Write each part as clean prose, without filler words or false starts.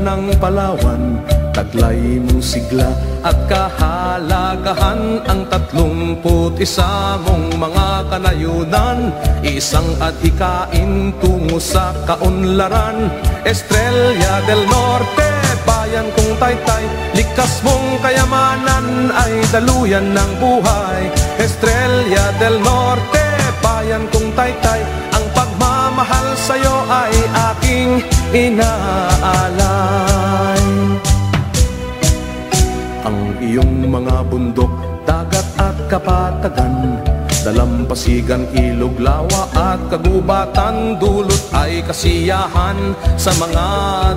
ng Palawan, taglay mong sigla at kahalagahan ang 31 mong mga kanayunan. Isang adhikain tungo sa kaunlaran, Estrella del Norte, bayan kong taytay. Likas mong kayamanan ay daluyan ng buhay, Estrella del Norte, bayan kong taytay. Ang pagmamahal sa'yo ay aking inaalay. Ang iyong mga bundok, dagat at kapatagan, dalampasigan, ilog, lawa at kagubatan, dulot ay kasiyahan sa mga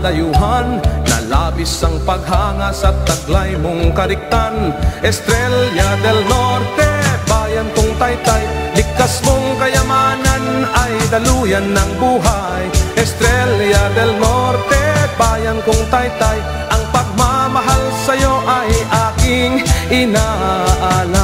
dayuhan. Nalabis ang paghanga sa taglay mong kariktan, Estrella del Norte, bayan kong taytay. Likas mong kayamanan ay daluyan ng buhay, Estrella del Norte, bayan kong taytay. Ang pagmamahal sa'yo ay aking inaalay.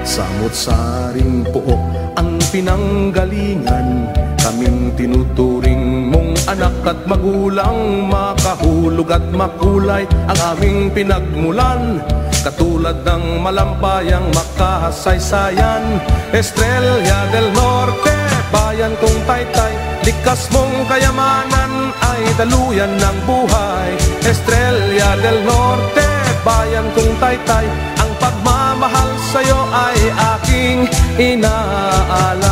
Samot-saring pook ang pinanggalingan, kaming tinuturing mong anak at magulang. Makahulog at makulay ang aming pinagmulan, katulad ng malampayang makasaysayan, Estrella del Norte, bayan kong taytay. Likas mong kayamanan ay daluyan ng buhay, Estrella del Norte, bayan kong taytay. Ang pagmamahal sa'yo ay aking inaalay,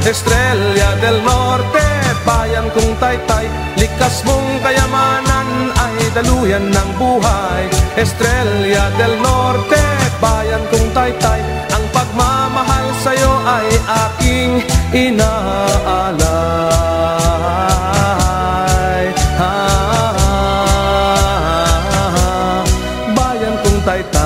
Estrella del Norte, bayan kong taytay. Likas mong kayamanan ay daluyan ng buhay, Estrella del Norte, bayan kong taytay. Ang pagmamahal sa'yo ay aking inaalay, bayan kong taytay.